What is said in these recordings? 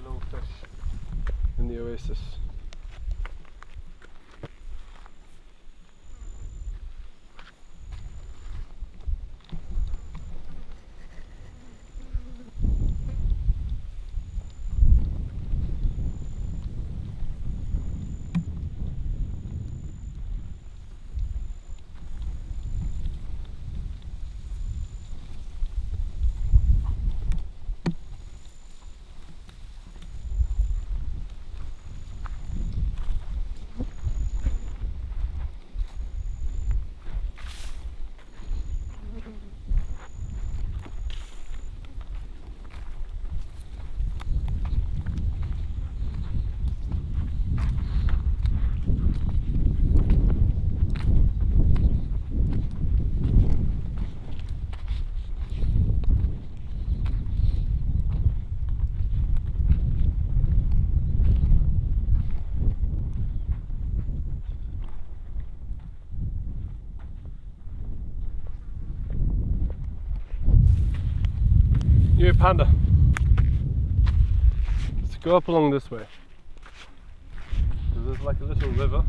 low fish in the Oasis. You panda. Let's go up along this way. There's like a little river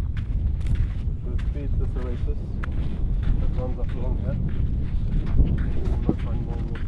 that feeds this oasis that runs up along here. We might find more water.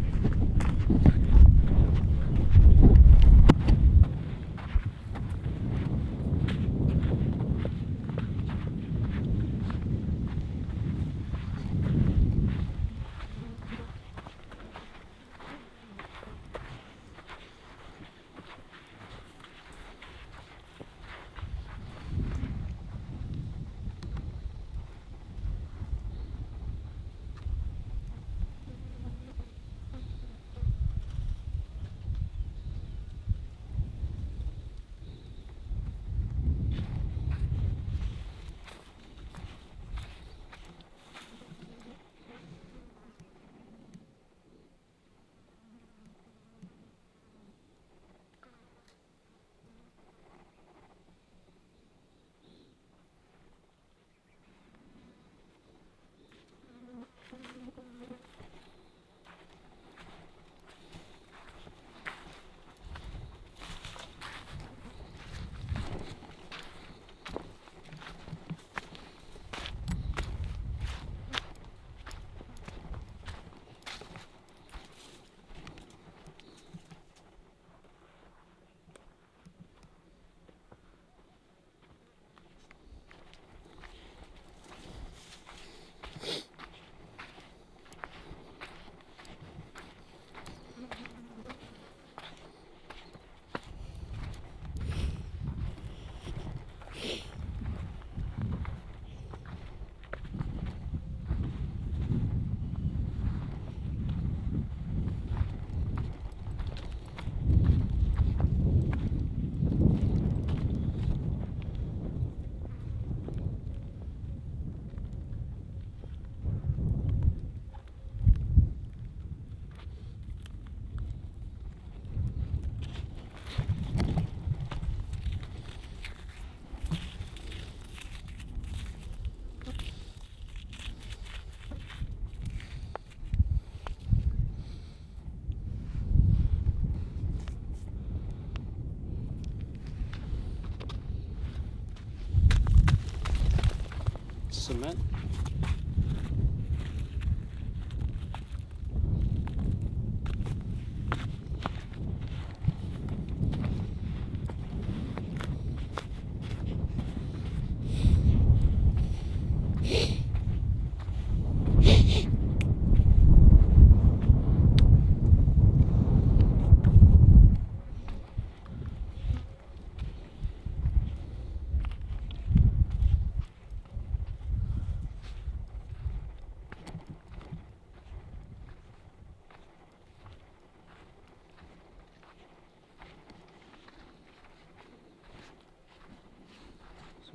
Cement.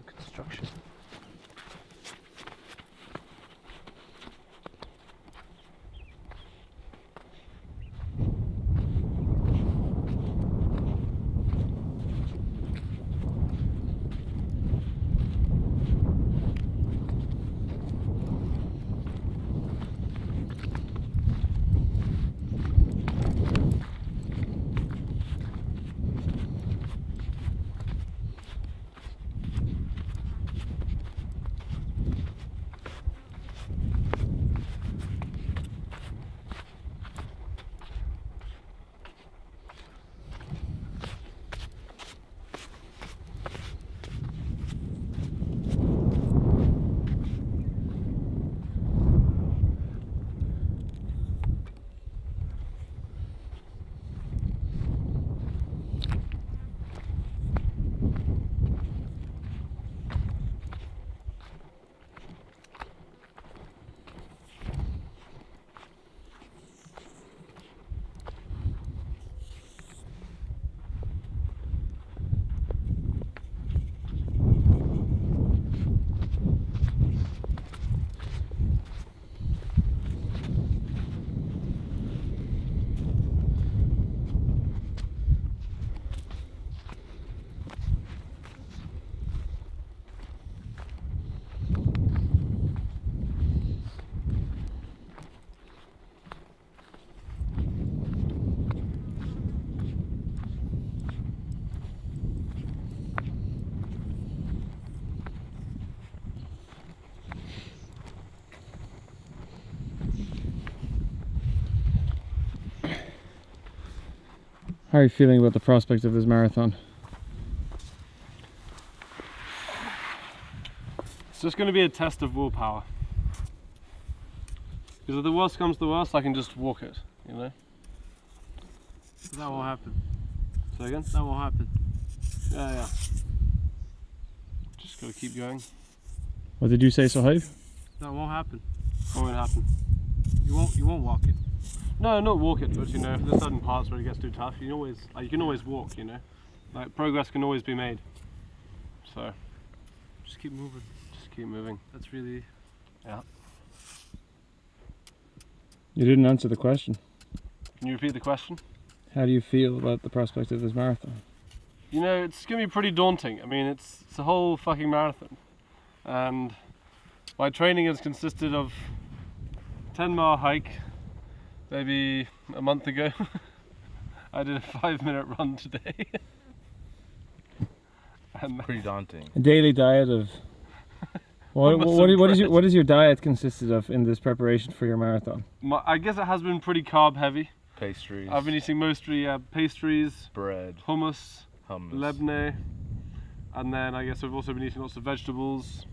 Construction. How are you feeling about the prospect of this marathon? It's just going to be a test of willpower. Because if the worst comes to worst, I can just walk it, you know? That won't happen. Say again? That won't happen. Yeah. Just got to keep going. What did you say, Sohaib? That won't happen. What will happen? You won't walk it. No, not walk it, but you know, if there's certain parts where it gets too tough, you can always walk, you know? Like, progress can always be made. So, Just keep moving. just keep moving. That's really. Yeah. You didn't answer the question. Can you repeat the question? How do you feel about the prospect of this marathon? You know, it's going to be pretty daunting. I mean, it's a whole fucking marathon. And my training has consisted of 10-mile hike, maybe a month ago. I did a 5-minute run today. And Pretty daunting. A daily diet of... What is your diet consisted of in this preparation for your marathon? I guess it has been pretty carb heavy. Pastries. I've been eating mostly pastries, bread, hummus, hummus. lebne, and then I guess I've also been eating lots of vegetables,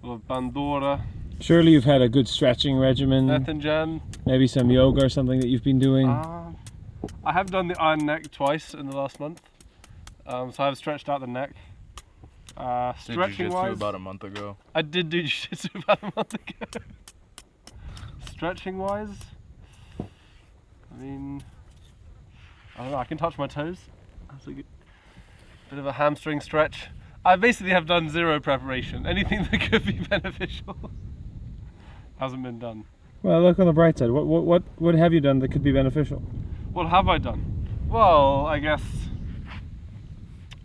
a lot of bandora, Surely you've had a good stretching regimen, Ethangen. maybe some yoga or something that you've been doing. I have done the iron neck twice in the last month, so I've stretched out the neck. Did Stretching jiu-jitsu wise, about a month ago. I did do jiu-jitsu about a month ago. Stretching wise, I mean, I don't know, I can touch my toes. That's a good, bit of a hamstring stretch. I basically have done zero preparation. Anything that could be beneficial hasn't been done. Well, look on the bright side. What have you done that could be beneficial? What have I done? Well, I guess,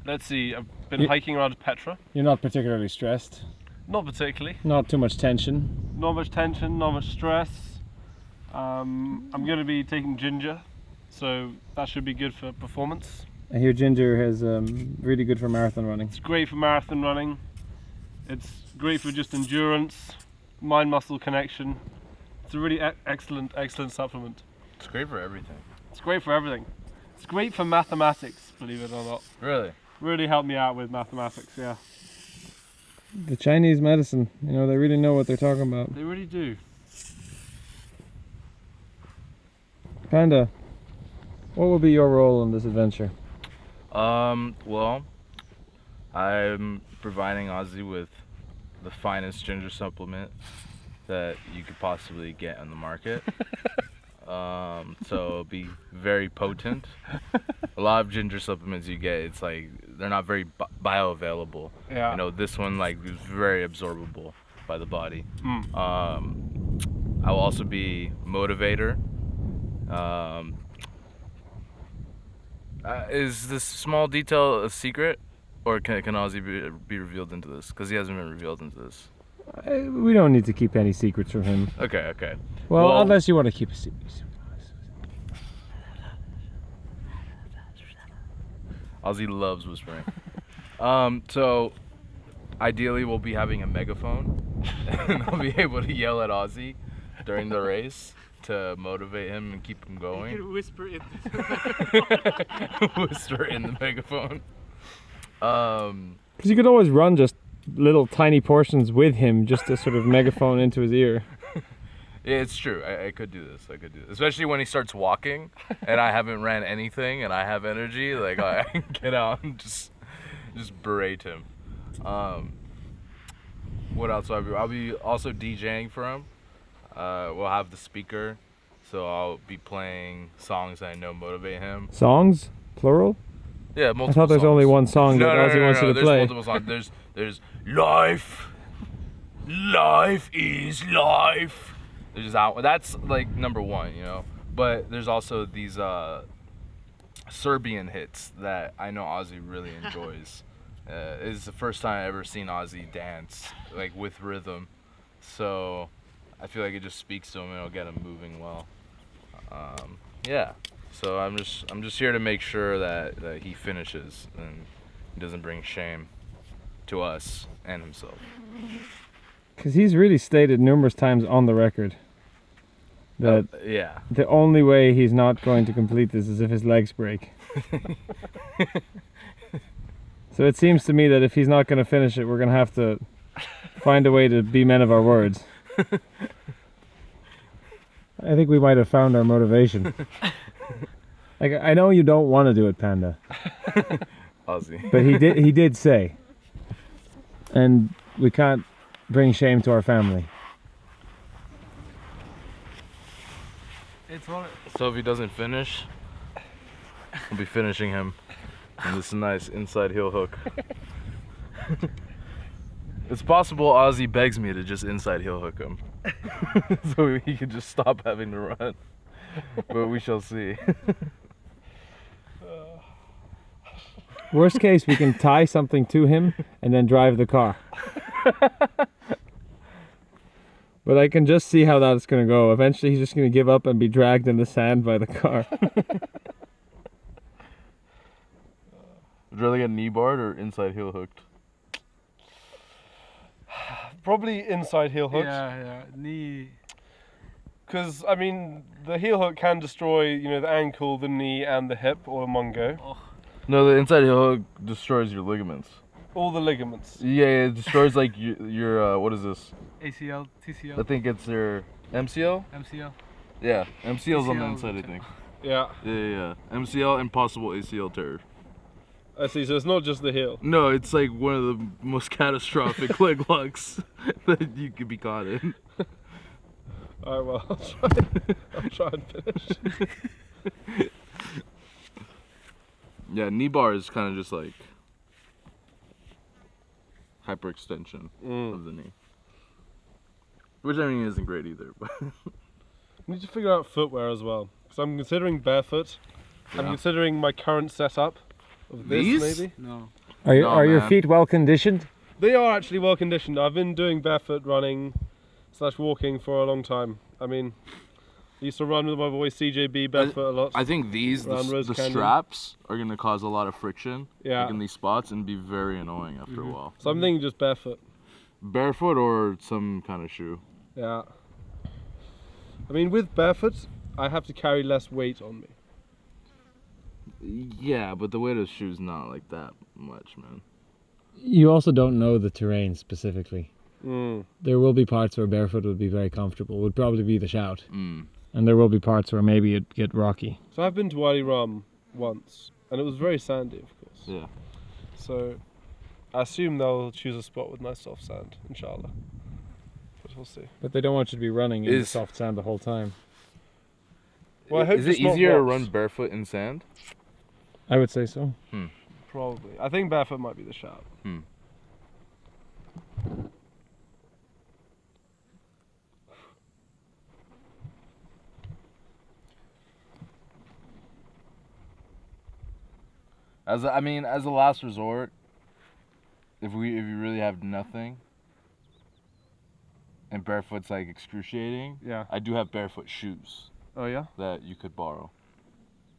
let's see, I've been hiking around Petra. You're not particularly stressed. Not particularly. Not too much tension. Not much tension, not much stress. I'm going to be taking ginger, so that should be good for performance. I hear ginger is really good for marathon running. It's great for marathon running. It's great for just endurance, mind-muscle connection. It's a really excellent supplement. It's great for everything. It's great for everything. It's great for mathematics, believe it or not. Really? Really helped me out with mathematics, yeah. The Chinese medicine, you know, they really know what they're talking about. They really do. Panda, what will be your role in this adventure? Well, I'm providing Ozzy with the finest ginger supplement that you could possibly get on the market. So it'll be very potent. A lot of ginger supplements you get, it's like they're not very bioavailable. Yeah. You know, this one like is very absorbable by the body. I will also be motivator. Is this small detail a secret, or can Ozzy be revealed into this? Because he hasn't been revealed into this. We don't need to keep any secrets from him. Okay. Well, unless you want to keep a secret. Ozzy loves whispering. So ideally we'll be having a megaphone and I'll be able to yell at Ozzy during the race to motivate him and keep him going. You can whisper it. Whisper in the megaphone. Because you could always run just little tiny portions with him, just to sort of megaphone into his ear. Yeah, it's true. I could do this. Especially when he starts walking and I haven't ran anything and I have energy. Like I can get out and just berate him. What else will I be? I'll be also DJing for him. We'll have the speaker, so I'll be playing songs that I know motivate him. Songs? Plural? Yeah, multiple I thought there's songs. only one song that Ozzy wants you to there's play. Multiple songs. There's life is life. There's that's like number one, you know. But there's also these Serbian hits that I know Ozzy really enjoys. It's the first time I've ever seen Ozzy dance like with rhythm, so I feel like it just speaks to him and it'll get him moving well. Yeah. So I'm just here to make sure that he finishes and he doesn't bring shame to us and himself. Because he's really stated numerous times on the record that Yeah. the only way he's not going to complete this is if his legs break. So it seems to me that if he's not going to finish it, we're going to have to find a way to be men of our words. I think we might have found our motivation. Like, I know you don't want to do it, Panda. Ozzy. But he did say. And we can't bring shame to our family. It's all. So if he doesn't finish, I'll be finishing him. And this nice inside heel hook. It's possible Ozzy begs me to just inside heel hook him. So he can just stop having to run. But we shall see. Worst case, we can tie something to him and then drive the car. But I can just see how that's going to go. Eventually he's just going to give up and be dragged in the sand by the car. Would you rather get knee barred or inside heel hooked? Probably inside heel hooked. Yeah. Knee. Because, I mean, the heel hook can destroy, you know, the ankle, the knee, and the hip, or in one go. Oh. No, the inside heel hook destroys your ligaments. All the ligaments. Yeah, it destroys like your what is this? ACL, TCL, I think it's your MCL? MCL. Yeah, MCL's on the ACL. inside, I think. Yeah. Yeah. MCL and possible ACL tear. I see, so it's not just the heel. No, it's like one of the most catastrophic leg locks that you could be caught in. Alright, well, I'll try and finish. Yeah, knee bar is kind of just like hyperextension of the knee. Which I mean isn't great either, but I need to figure out footwear as well. Because I'm considering barefoot. I'm Yeah. considering my current setup of this, These? maybe. No. Are your man. feet well conditioned? They are actually well conditioned. I've been doing barefoot running / walking for a long time. I mean, I used to run with my boy CJB barefoot a lot. I think these, Around Rose the Canyon. straps are going to cause a lot of friction Yeah. like in these spots and be very annoying after a while. So I'm thinking just barefoot. Barefoot or some kind of shoe. Yeah. I mean, with barefoot, I have to carry less weight on me. Yeah, but the weight of the shoe's not like that much, man. You also don't know the terrain specifically. Mm. There will be parts where barefoot would be very comfortable. Would probably be the shout. Mm. And there will be parts where maybe it'd get rocky. So I've been to Wadi Rum once, and it was very sandy, of course. Yeah. So I assume they'll choose a spot with nice soft sand, inshallah. But we'll see. But they don't want you to be running in the Is- soft sand the whole time. Well, I hope Is it it's not easier to rocks. run barefoot in sand? I would say so. Probably. I think barefoot might be the shout. As a last resort, if you really have nothing, and barefoot's like excruciating, Yeah. I do have barefoot shoes Oh yeah. that you could borrow.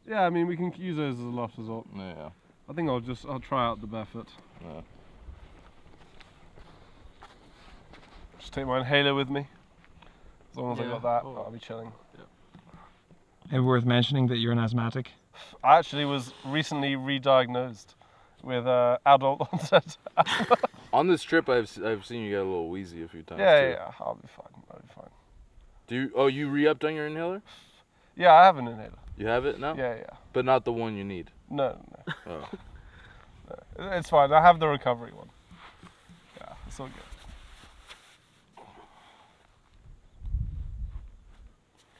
Yeah. I mean, we can use those as a last resort. Yeah. I think I'll try out the barefoot. Yeah. Just take my inhaler with me. As long as I Yeah. got that, Oh. I'll be chilling. And worth mentioning that you're an asthmatic. I actually was recently re-diagnosed with adult onset. On this trip, I've seen you get a little wheezy a few times. Yeah. I'll be fine. Do you? Oh, you re-upped on your inhaler? Yeah, I have an inhaler. You have it now? Yeah. But not the one you need. No. Oh. It's fine. I have the recovery one. Yeah, it's all good.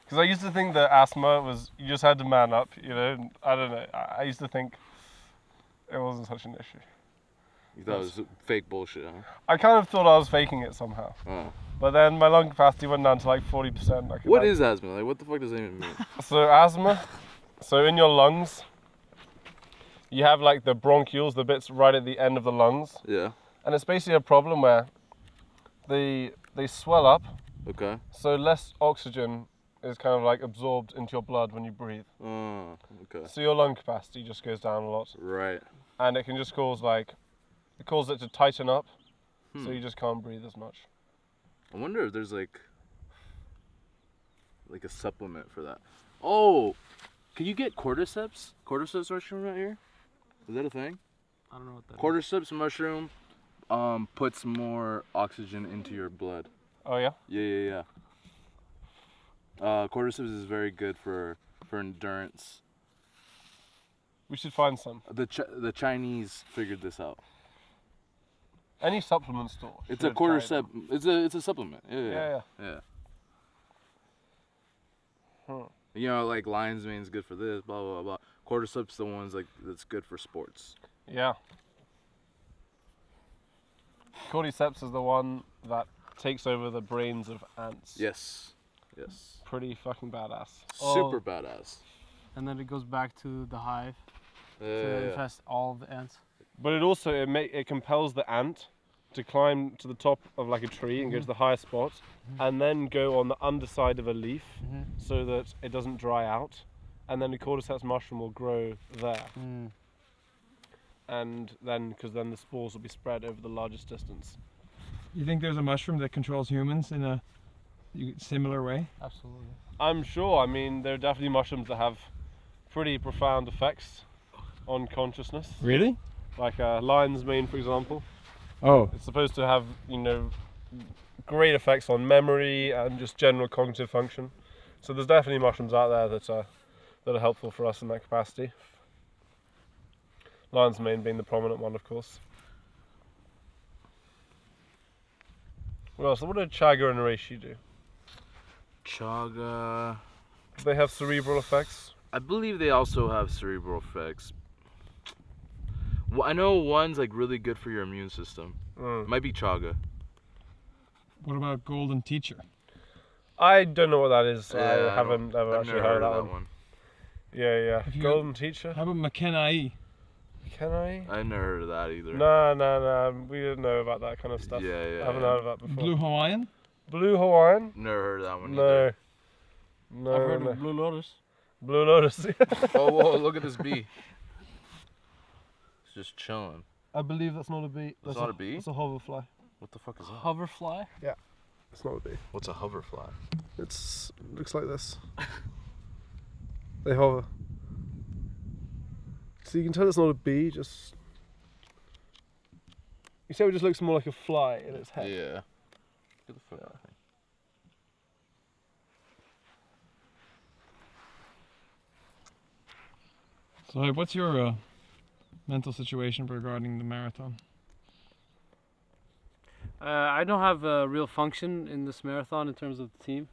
Because I used to think that asthma was, you just had to man up, you know. And I don't know. I used to think it wasn't such an issue. You thought it was fake bullshit, huh? I kind of thought I was faking it somehow. Oh. But then my lung capacity went down to like 40%. What is asthma? Like, what the fuck does that even mean? So asthma, so in your lungs, you have like the bronchioles, the bits right at the end of the lungs. Yeah. And it's basically a problem where they swell up, Okay. so less oxygen is kind of like absorbed into your blood when you breathe. Oh, okay. So your lung capacity just goes down a lot. Right. And it can just cause it to tighten up, so you just can't breathe as much. I wonder if there's like a supplement for that. Oh, Can you get cordyceps? Cordyceps mushroom out here? Is that a thing? I don't know what that is. Cordyceps mushroom puts more oxygen into your blood. Oh yeah. Yeah. Cordyceps is very good for endurance. We should find some. The Chinese figured this out. Any supplement store. It's a should try cordyceps. them. It's a supplement. Yeah. Huh. You know, like lion's mane is good for this. Blah blah blah. Cordyceps the ones like that's good for sports. Yeah. Cordyceps is the one that takes over the brains of ants. Yes. Pretty fucking badass. Super badass. And then it goes back to the hive to Yeah. infest all the ants. But it also it compels the ant to climb to the top of like a tree and go to the highest spot, and then go on the underside of a leaf so that it doesn't dry out, and then the cordyceps mushroom will grow there, and then because then the spores will be spread over the largest distance. You think there's a mushroom that controls humans in a similar way? Absolutely. I'm sure. I mean, there are definitely mushrooms that have pretty profound effects on consciousness, Really? like lion's mane, for example. Oh, It's supposed to have, great effects on memory and just general cognitive function. So there's definitely mushrooms out there that are helpful for us in that capacity. Lion's mane being the prominent one, of course. What else? What did chaga and reishi do? Chaga. Do they have cerebral effects? I believe they also have cerebral effects. Well, I know one's like really good for your immune system. It might be chaga. what about golden teacher? I don't know what that is. Yeah, I haven't ever I've actually never heard of that one. Yeah. If you- Golden teacher? How about McKenna? Can I? I never heard of that either. No. We didn't know about that kind of stuff. Yeah. I haven't heard of that before. Blue Hawaiian? Blue Hawaiian? Never heard of that one No. either. No. I've heard no. of Blue Lotus. Blue Lotus. Oh, whoa, look at this bee. It's just chilling. I believe that's not a bee. That's not a bee? It's a hoverfly. What the fuck is that? Hoverfly? It's not a bee. What's a hoverfly? It looks like this. They hover. So you can tell it's not a bee, just... You say it just looks more like a fly in its head. Yeah. Get the fuck out of here. So, what's your mental situation regarding the marathon? I don't have a real function in this marathon in terms of the team.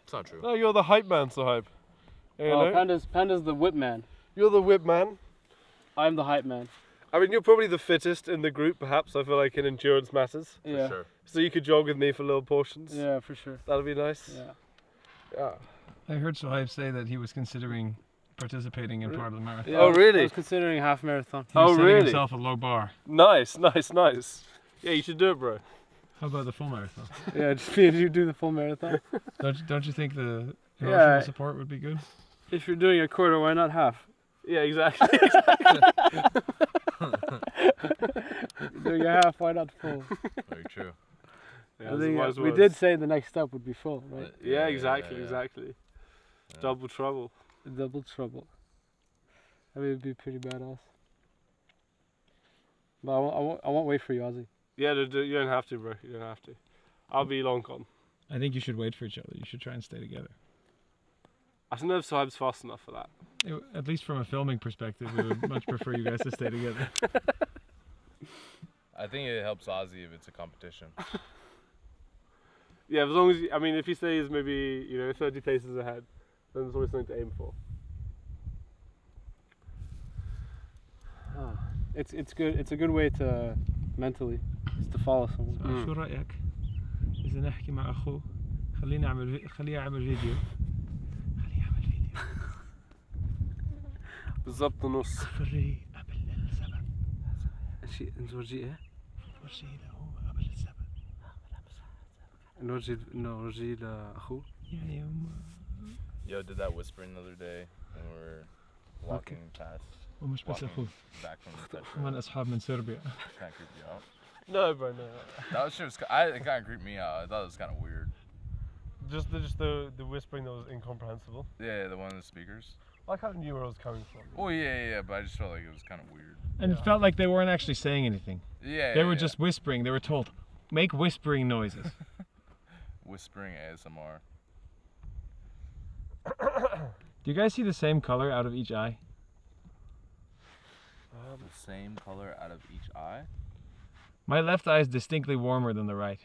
It's not true. No, you're the hype man, Sahib. You know? Panda's the whip man. You're the whip man. I'm the hype man. I mean, you're probably the fittest in the group, perhaps. I feel like in endurance matters. Yeah. For sure. So you could jog with me for little portions. Yeah, for sure. That'd be nice. Yeah. Yeah. I heard Sohaib say that he was considering participating in part of the marathon. Yeah, Oh, I really? was considering half marathon. He was Oh, setting really? himself a low bar. Nice. Yeah, you should do it, bro. How about the full marathon? Yeah, just me and you do the full marathon. Don't you think the emotional Yeah. support would be good? If you're doing a quarter, why not half? Yeah, exactly. You're doing a half, why not full? Very true. Yeah, I that's think, wise we words. did say the next step would be full, right? Yeah, exactly. Yeah. Double trouble. Double trouble. I mean, it'd be pretty badass. But I won't wait for you, Ozzy. Yeah, you don't have to, bro. You don't have to. I'll be long gone. I think you should wait for each other. You should try and stay together. I don't know if Sahib's fast enough for that. At least from a filming perspective, we would much prefer you guys to stay together. I think it helps Ozzy if it's a competition. Yeah, as long as if he stays maybe 30 paces ahead, then there's always something to aim for. It's good. It's a good way to mentally is to follow someone. شو رأيك إذا نحكي مع أخوه خليه يعمل فيديو بالضبط نص. فريه قبل السبب شيء نورجيه ايه؟ فرجيه له قبل السبب نورجيه لأخوه. يعني هم Yo, did that whispering the other day when we were walking past. ومش بس Walking أخوه back from the petrol. كمان أصحاب من صربيا. Kind of creeped you out. No, bro, no. That shit was. It kind of creeped me out. I thought it was kind of weird. Just the whispering that was incomprehensible. Yeah, the one in the speakers. I kind of knew where I was coming from. Oh yeah, but I just felt like it was kind of weird. And it felt like they weren't actually saying anything. Yeah. They were just whispering. They were told, make whispering noises. whispering ASMR. Do you guys see the same color out of each eye? The same color out of each eye? My left eye is distinctly warmer than the right.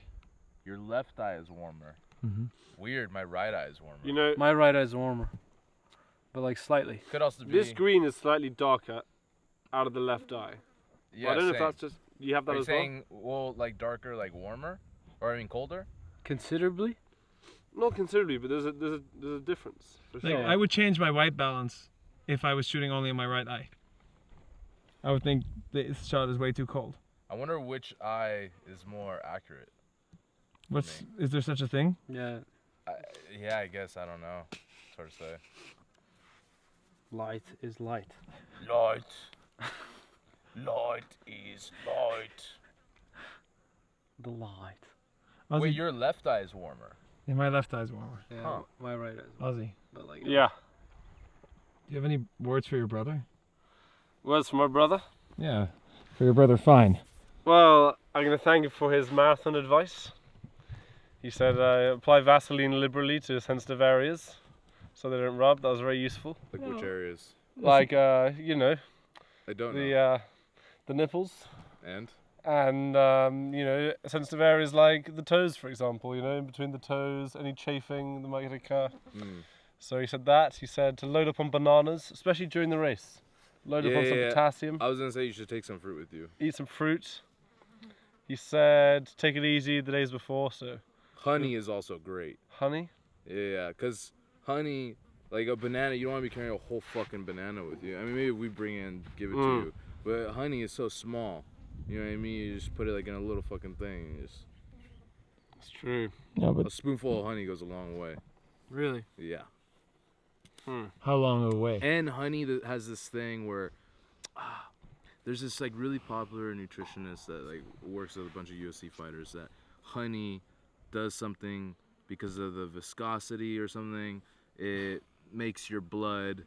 Your left eye is warmer. Mm-hmm. Weird, my right eye is warmer. You know, My right eye's warmer, but like slightly. Could also be... this green is slightly darker out of the left eye. Yeah, I don't know if same. that's just, you have that Are you as well? saying, well, like darker, like warmer? Or I mean colder? Considerably? Not considerably, but there's a difference. For Like, sure. I would change my white balance if I was shooting only in my right eye. I would think this shot is way too cold. I wonder which eye is more accurate. Is there such a thing? Yeah. Yeah, I guess, I don't know. It's hard to say. Light is light. Light. Light is light. The light. Ozzy, Wait, your left eye is warmer. yeah, my left eye's warmer. Yeah, Huh. my right eye's Ozzy, but like Yeah. do you have any words for your brother? Words from my brother. Yeah, for your brother, fine. Well, I'm going to thank him for his marathon advice. He said apply Vaseline liberally to sensitive areas so they don't rub. That was very useful. Like which areas? Like, you know, I don't know. the nipples. And? And, you know, sensitive areas like the toes, for example, you know, in between the toes, any chafing that might occur. Mm. So he said that. He said to load up on bananas, especially during the race. Load up on some potassium. I was gonna say you should take some fruit with you. Eat some fruit. He said take it easy the days before, so Honey is also great. honey. Yeah, because honey, like a banana, you don't want to be carrying a whole fucking banana with you. I mean, maybe we bring it and give it to you. But honey is so small. You know what I mean? You just put it like in a little fucking thing. And just, It's true. No, a but spoonful of honey goes a long way. really. Yeah. how long away? And honey that has this thing where there's this like really popular nutritionist that like works with a bunch of UFC fighters that honey does something because of the viscosity or something. It makes your blood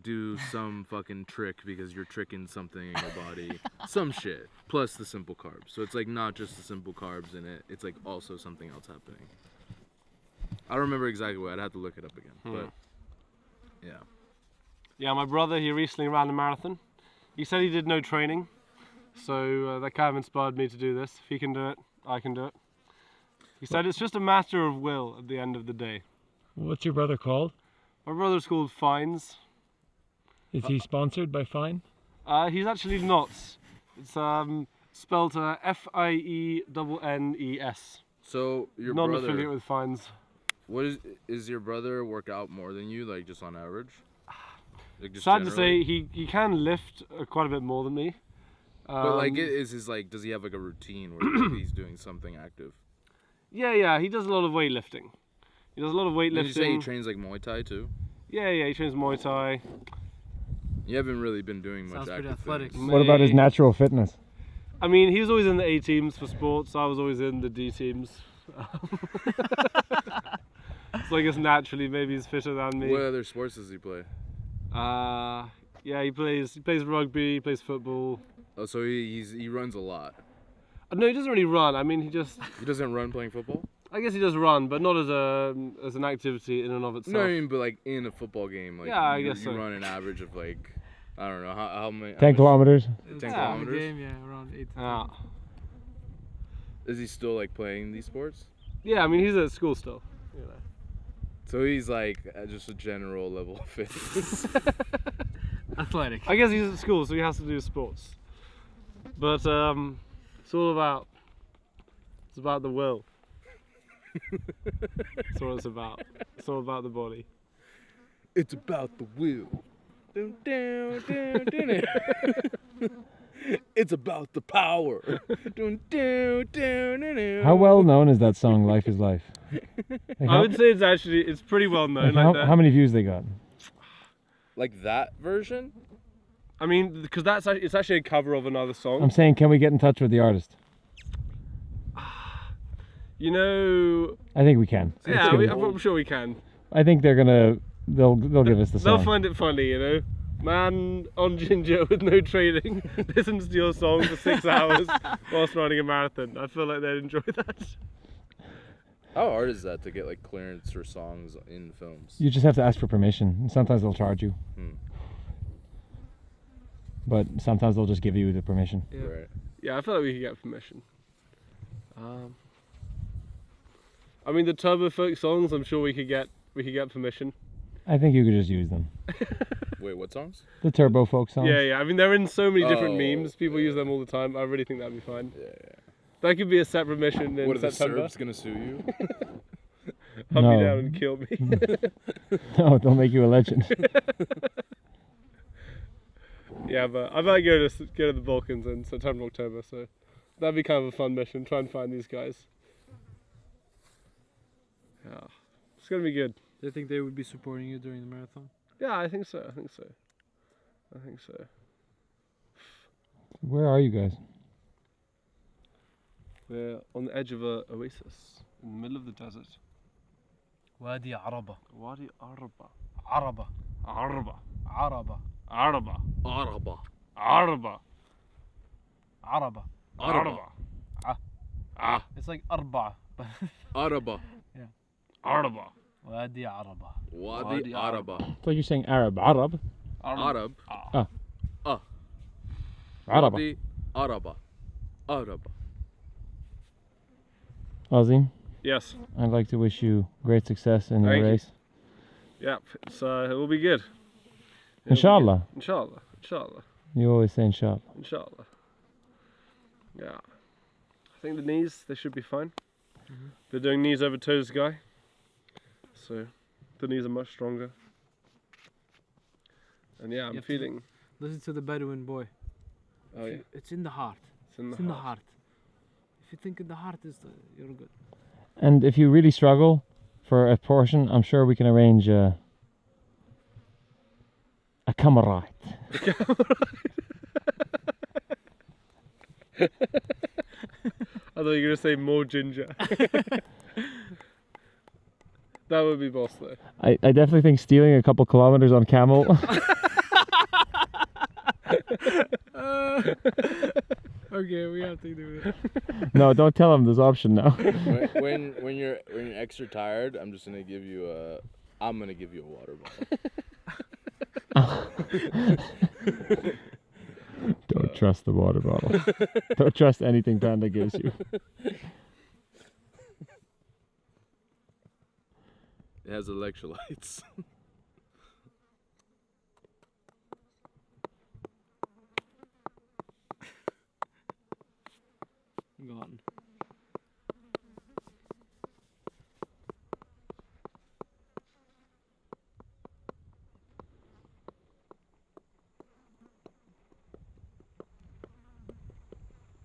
do some fucking trick because you're tricking something in your body. Some shit. Plus the simple carbs. So it's like not just the simple carbs in it. It's like also something else happening. I don't remember exactly what. I'd have to look it up again. But yeah. Yeah, my brother, he recently ran a marathon. He said he did no training, so that kind of inspired me to do this. If he can do it, I can do it. He said it's just a matter of will at the end of the day. What's your brother called? My brother's called Fines. Is he sponsored by Fine? He's actually not. It's spelled F-I-E-N-N-E-S. So your Non-affiliate brother, with Fines. what is your brother work out more than you, like just on average? Like just Sad to generally? say, he can lift quite a bit more than me. But like, is his like, does he have like a routine where like, he's doing something active? Yeah, he does a lot of weightlifting. He does a lot of weightlifting. Did you say he trains like Muay Thai too? Yeah, he trains Muay Thai. You haven't really been doing much Sounds pretty active athletic. things. What about his natural fitness? I mean, he was always in the A teams for sports. I was always in the D teams. So I guess naturally, maybe he's fitter than me. What other sports does he play? Yeah, he plays rugby, he plays football. Oh, so he runs a lot. No, he doesn't really run. I mean, he doesn't run playing football? I guess he does run, but not as an activity in and of itself. No, I mean, but like in a football game, like Yeah, I you, guess you so. run an average of like, I don't know, how many? 10 kilometers? 10 Yeah. kilometers? Game, yeah, around 8 to 10. Yeah. Is he still like playing these sports? Yeah, I mean, he's at school still. You know. So he's like at just a general level of fitness. Athletic. I guess he's at school, so he has to do sports. But it's all about. It's about the will. That's what it's about. It's all about the body. It's about the will. Dun, dun, dun, dun, dun. It's about the power. Dun, dun, dun, dun, dun. How well known is that song, Life is Life? Like I would say it's pretty well known. like Like how many views they got? Like that version? I mean, because it's actually a cover of another song. I'm saying, can we get in touch with the artist? You know, I think we can. yeah, I'm sure we can. I think they're gonna they'll give us the They'll song. find it funny, you know. Man on ginger with no training listens to your song for 6 hours whilst running a marathon. I feel like they'd enjoy that. How hard is that to get like clearance for songs in films? You just have to ask for permission. And sometimes they'll charge you. But sometimes they'll just give you the permission. Yeah. Right. Yeah, I feel like we could get permission. I mean, the turbo folk songs, I'm sure we could get permission. I think you could just use them. Wait, what songs? The turbo folk songs. Yeah, yeah. I mean, they're in so many different Oh, memes. People use them all the time. I really think that'd be fine. Yeah. That could be a separate mission in What are the September. Serbs gonna sue you? Hunt No. me down and kill me. No, they'll make you a legend. Yeah, but I might go to the Balkans in September, October. So that'd be kind of a fun mission. Try and find these guys. Yeah, it's gonna be good. Do you think they would be supporting you during the marathon? Yeah, I think so. I think so. Where are you guys? We're on the edge of a oasis in the middle of the desert. Wadi Araba. Wadi Araba. Araba. Araba. Araba. Araba. Araba. Araba. Araba. Araba. Ah. It's like Arba. Araba. Araba. Wadi Araba. Wadi Araba. It's like you're saying Arab. Arab. Arab. Arab. Wadi Araba. Araba. Ozzy, Yes. I'd like to wish you great success in your Thank you. race. Yep. It's it will be good. Inshallah. Inshallah. Inshallah. You always say inshallah. Inshallah. Yeah. I think the knees, they should be fine. They're doing knees over toes guy. So the knees are much stronger. And yeah, I'm have to- feeling. Listen to the Bedouin boy. Oh yeah. It's in the heart. It's in the It's in the heart. heart. If you think in the heart is you're good. And if you really struggle for a portion, I'm sure we can arrange a camera. I thought you were going to say more ginger. That would be boss though. I definitely think stealing a couple kilometers on camel. Okay, we have to do it. No, don't tell him this option now. When you're extra tired, I'm gonna give you a water bottle. Don't trust the water bottle. Don't trust anything Panda gives you. It has electrolytes. Gone.